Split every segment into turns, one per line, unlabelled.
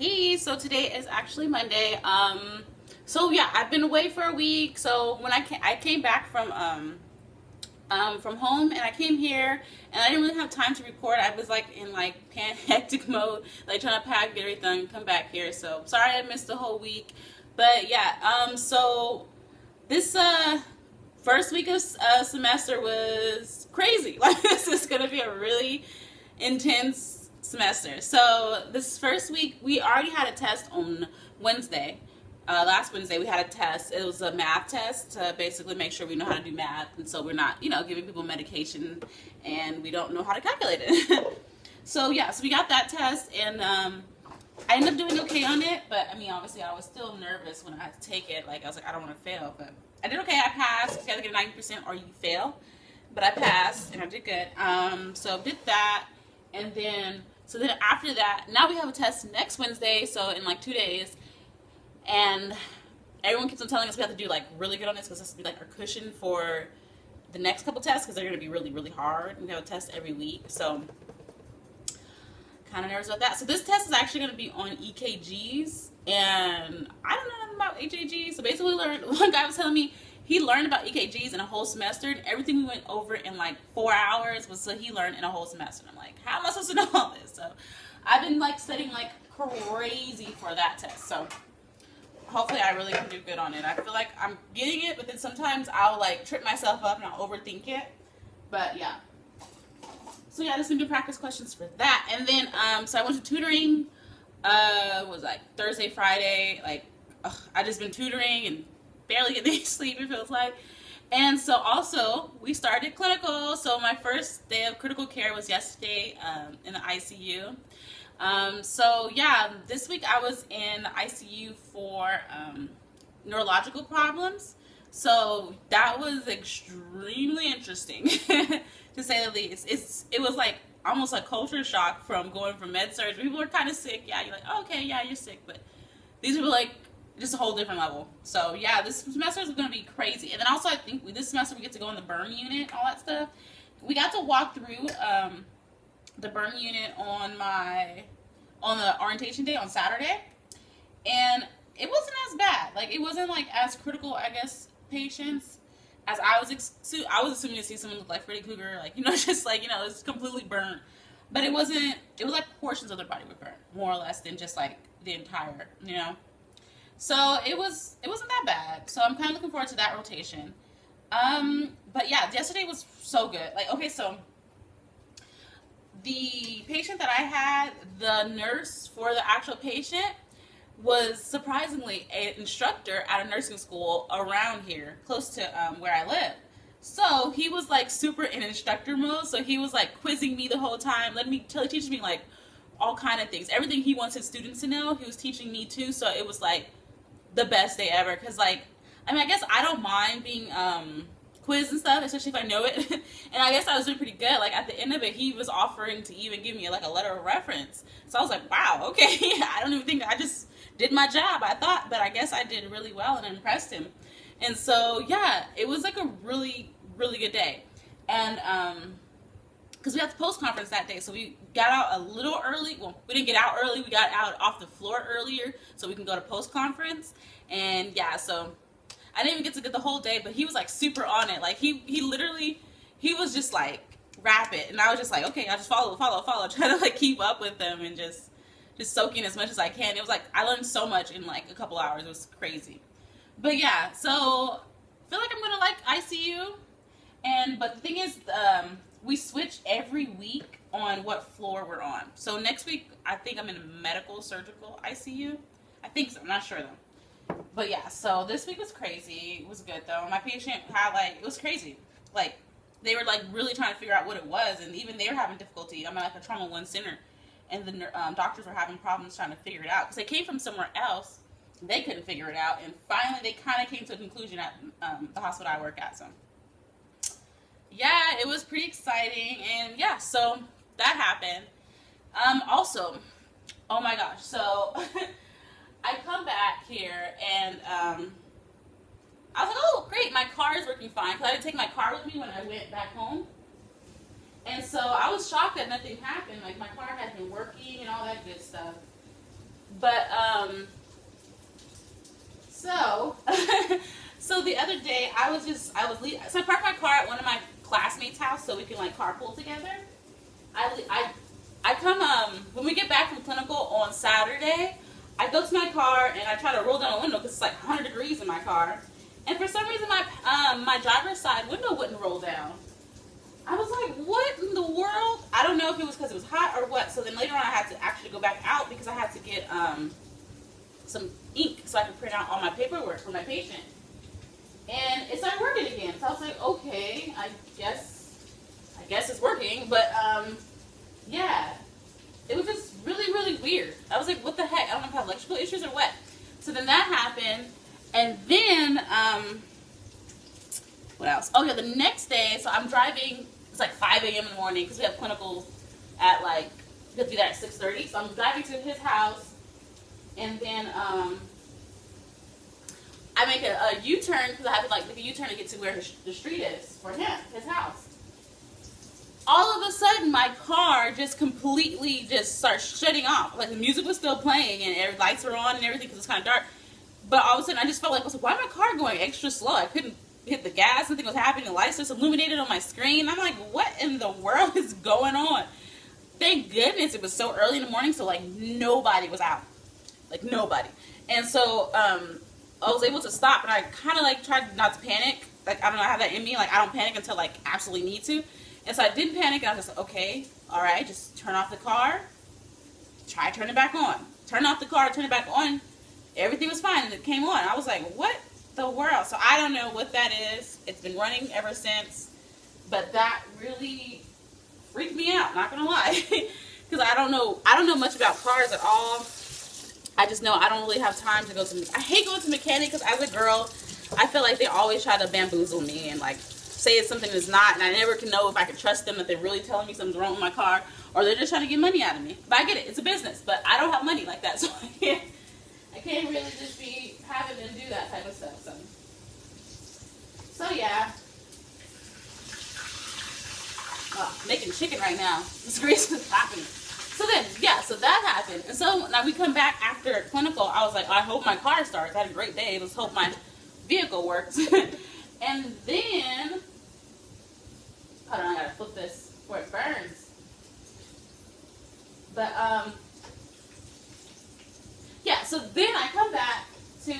Hey, so today is actually Monday. So yeah, I've been away for a week. So when I came back from home and I came here and I didn't really have time to record. I was like in like hectic mode, like trying to pack, get everything, come back here. So sorry I missed the whole week, but yeah. So this first week of semester was crazy. Like this is gonna be a really intense semester. So this first week, we already had a test on Wednesday. Last Wednesday, we had a test. It was a math test to basically make sure we know how to do math, and so we're not, giving people medication and we don't know how to calculate it. So yeah, so we got that test, and I ended up doing okay on it. But I mean, obviously, I was still nervous when I had to take it. Like I was like, I don't want to fail, but I did okay. I passed. You got to get a 90% or you fail. But I passed and I did good. So did that, and then after that, now we have a test next Wednesday. So in like 2 days, and everyone keeps on telling us we have to do like really good on this because this will be like our cushion for the next couple tests because they're going to be really really hard. We have a test every week, so kind of nervous about that. So this test is actually going to be on EKGs, and I don't know nothing about HAGs. So basically, one guy was telling me he learned about EKGs in a whole semester, and everything we went over in like 4 hours was so he learned in a whole semester. And I'm like, how am I supposed to know all this? So I've been like studying like crazy for that test. So hopefully I really can do good on it. I feel like I'm getting it, but then sometimes I'll like trip myself up and I'll overthink it. But yeah. So yeah, just some good practice questions for that. And then so I went to tutoring. Was like Thursday, Friday. Like I just been tutoring and barely getting any sleep, it feels like. And so also we started clinical. So my first day of critical care was yesterday in the ICU. So yeah, this week I was in the ICU for neurological problems. So that was extremely interesting to say the least. It was like almost a culture shock from going from med surg. People were kind of sick. Yeah, you're like, oh, okay, yeah, you're sick, but these were like just a whole different level. So yeah, this semester is going to be crazy. And then also I think this semester we get to go in the burn unit, all that stuff. We got to walk through the burn unit on the orientation day on Saturday, and it wasn't as bad. Like it wasn't like as critical, I guess, patients as I was assuming to see someone look like Freddy Krueger, like just like it's completely burnt. But it wasn't. It was like portions of their body were burnt, more or less, than just like the entire, So it wasn't that bad. So I'm kind of looking forward to that rotation. But yeah, yesterday was so good. Like, okay, so the patient that I had, the nurse for the actual patient was surprisingly an instructor at a nursing school around here, close to where I live. So he was like super in instructor mode. So he was like quizzing me the whole time, teaching me like all kind of things, everything he wants his students to know. He was teaching me too. So it was like the best day ever. Cause like, I mean, I guess I don't mind being quiz and stuff, especially if I know it. And I guess I was doing pretty good. Like at the end of it, he was offering to even give me like a letter of reference. So I was like, wow, okay. I don't even think I just did my job, I thought, but I guess I did really well and impressed him. And so yeah, it was like a really, really good day. And because we had the post conference that day, so we got out a little early. Well, we didn't get out early. We got out off the floor earlier so we can go to post conference. And yeah, so I didn't even get to get the whole day, but he was like super on it. Like he was just like rapid, and I was just like, okay, I'll just follow, try to like keep up with them and just soak in as much as I can. It was like I learned so much in like a couple hours. It was crazy. But yeah, so I feel like I'm gonna like ICU, but the thing is, we switch every week on what floor we're on. So next week, I think I'm in a medical surgical ICU. I think so. I'm not sure though. But yeah, so this week was crazy. It was good though. My patient had it was crazy. Like they were like really trying to figure out what it was, and even they were having difficulty. I'm at like a trauma 1 center, and the doctors were having problems trying to figure it out because they came from somewhere else. They couldn't figure it out, and finally they kind of came to a conclusion at the hospital I work at. So yeah, it was pretty exciting, and yeah, so that happened. Also, oh my gosh, so I come back here and I was like, oh great, my car is working fine because I didn't take my car with me when I went back home. And so I was shocked that nothing happened. Like my car had been working and all that good stuff. But so so the other day so I parked my car at one of my classmates' house so we can like carpool together. I come when we get back from clinical on Saturday. I go to my car and I try to roll down the window because it's like 100 degrees in my car, and for some reason my driver's side window wouldn't roll down. I was like, what in the world? I don't know if it was because it was hot or what. So then later on I had to actually go back out because I had to get some ink so I could print out all my paperwork for my patient. And it started working again. So I was like, okay, I guess it's working. But yeah, it was just really, really weird. I was like, what the heck? I don't know if I have electrical issues or what. So then that happened. And then, what else? Oh yeah, the next day, so I'm driving, it's like 5 a.m. in the morning because we have clinical at like, we have to be there at 6:30. So I'm driving to his house, and then I make a U-turn because I have to like make a U-turn to get to where the street is for him, his house. All of a sudden, my car just completely just starts shutting off. Like the music was still playing and lights were on and everything because it's kind of dark. But all of a sudden, I just felt like, why is my car going extra slow? I couldn't hit the gas. Nothing was happening. The lights just illuminated on my screen. I'm like, what in the world is going on? Thank goodness it was so early in the morning, so like nobody was out. Like nobody. And so I was able to stop, and I kind of like tried not to panic. Like I don't know, I have that in me. Like I don't panic until like absolutely need to. And so I didn't panic, and I was just like, okay, all right, just turn off the car. Try turn it back on. Turn off the car, turn it back on. Everything was fine, and it came on. I was like, what the world? So I don't know what that is. It's been running ever since, but that really freaked me out, not gonna lie. Because I don't know much about cars at all. I just know I don't really have time to go to, I hate going to mechanic because as a girl, I feel like they always try to bamboozle me and like say it's something that's not, and I never can know if I can trust them, if they're really telling me something's wrong with my car, or they're just trying to get money out of me. But I get it, it's a business, but I don't have money like that, so I can't really just be having them do that type of stuff. So yeah. Oh, making chicken right now. This grace is happening. So then, yeah, so that happened. And so now we come back after clinical. I was like, I hope my car starts. I had a great day. Let's hope my vehicle works. And then, hold on, I gotta flip this before it burns. But, yeah, so then I come back to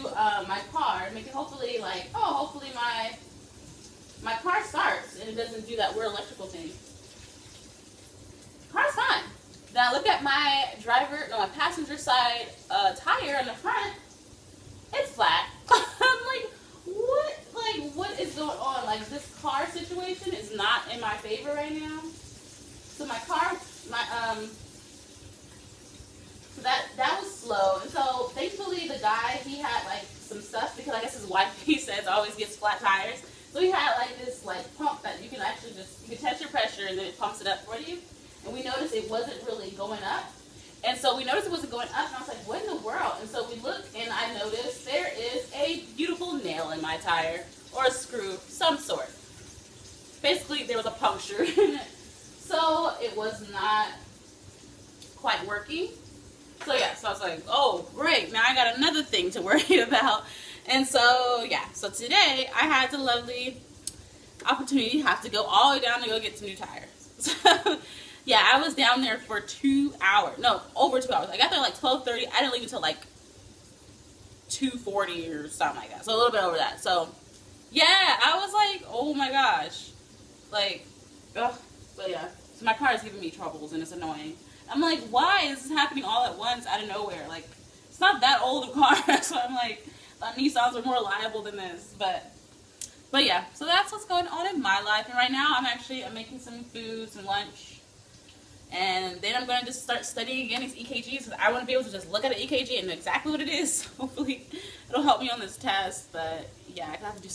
my car, making hopefully like, hopefully my car starts and it doesn't do that weird electrical thing. Car's fine. Now look at my my passenger side tire in the front. It's flat. I'm like, what? Like, what is going on? Like, this car situation is not in my favor right now. So my car, so that was slow. And so thankfully the guy, he had like some stuff because I guess his wife, he says, always gets flat tires. So he had like this like pump that you can actually you can test your pressure and then it pumps it up for you. And we noticed it wasn't really going up. And so we noticed it wasn't going up, and I was like, what in the world? And so we looked, and I noticed there is a beautiful nail in my tire, or a screw, some sort. Basically, there was a puncture in it. So it was not quite working. So yeah, so I was like, oh, great, now I got another thing to worry about. And so, yeah, so today I had the lovely opportunity to have to go all the way down to go get some new tires. So, yeah, I was down there for 2 hours. No, over 2 hours. I got there like 12:30. I didn't leave until like 2:40 or something like that. So a little bit over that. So, yeah, I was like, oh my gosh. Like, ugh. But yeah, so my car is giving me troubles and it's annoying. I'm like, why is this happening all at once out of nowhere? Like, it's not that old a car. So I'm like, thought Nissans were more reliable than this. But yeah, so that's what's going on in my life. And right now I'm making some food, some lunch. And then I'm going to just start studying again these EKGs because I want to be able to just look at an EKG and know exactly what it is. Hopefully it'll help me on this test. But yeah, I have to do